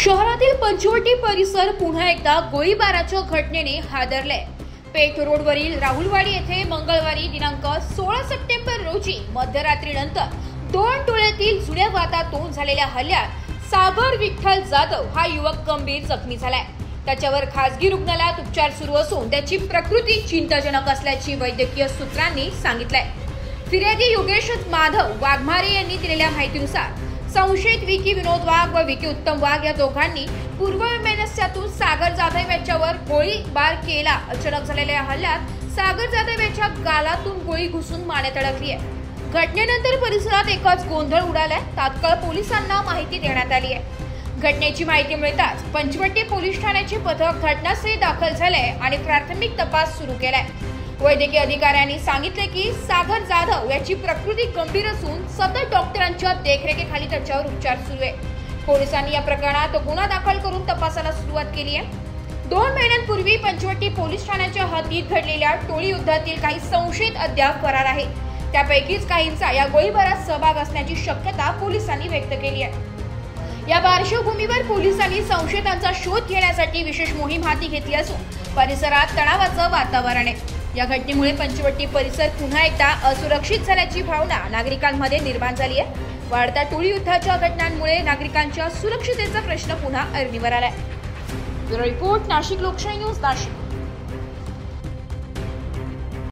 शहरातील पंचवटी परिसर पुन्हा एकदा गोळीबाराच्या घटनेने हादरलाय। पेठ रोडवरील राहुलवाडी येथे मंगळवारी दिनांक 16 सप्टेंबर रोजी मध्यरात्रीनंतर दोन टोळ्यातील जुन्या वादातून झालेल्या हल्ल्यात सागर विठ्ठल जाधव हा युवक गंभीर जखमी झालाय। त्याच्यावर खासगी रुग्णालयात उपचार सुरू असून त्याची प्रकृती चिंताजनक असल्याची वैद्यकीय सूत्रांनी सांगितलंय। फिर्यादी योगेश माधव वाघमारे यांनी दिलेल्या माहितीनुसार संशयित विकी विनोद वाघ व विकी उत्तम वाघ या दोघांनी पूर्ववैमनस्यातून सागर जाधव यांच्यावर गोळीबार केला। अचानक झालेल्या हल्ल्यात सागर जाधव यांच्या गालातून गोळी घुसून मानेत अडकली आहे। घटनेनंतर परिसरात एकच गोंधळ उडालाय। तात्काळ पोलिसांना माहिती देण्यात आली आहे। घटनेची माहिती मिळताच पंचवटी पोलीस ठाण्याचे पथक घटनास्थळी दाखल झाले आणि प्राथमिक तपास सुरू केलाय। वैद्यकीय अधिकाऱ्यांनी सांगितले की सागर जाधव याची प्रकृती गंभीर असून सतत डॉक्टरांच्या देखरेखीखाली त्याच्यावर उपचार सुरू आहे। पोलिसांनी या प्रकरणात गुन्हा दाखल करून तपासाला सुरुवात केली आहे। 2 महिन्यांपूर्वी पंचवटी पोलीस ठाण्याच्या हद्दीत घडलेल्या टोळी युद्धातील काही संशयित अद्याप फरार आहेत। त्यापैकीच काहींचा या गोळीबारात सहभाग असण्याची शक्यता पोलिसांनी व्यक्त केली आहे। या पार्श्वभूमीवर पोलिसांनी संशयितांचा शोध घेण्यासाठी विशेष मोहीम हाती घेतली असून परिसरात तणावाचं वातावरण आहे। या घटनेमुळे पंचवटी परिसर पुन्हा एकदा असुरक्षित झाल्याची भावना नागरिकांमध्ये निर्माण झाली आहे। वाढत्या टोळी युद्धाच्या घटनांमुळे नागरिकांच्या सुरक्षिततेचा प्रश्न पुन्हा ऐरणीवर आलाय। ब्युरो रिपोर्ट, नाशिक लोकशाही न्यूज, नाशिक।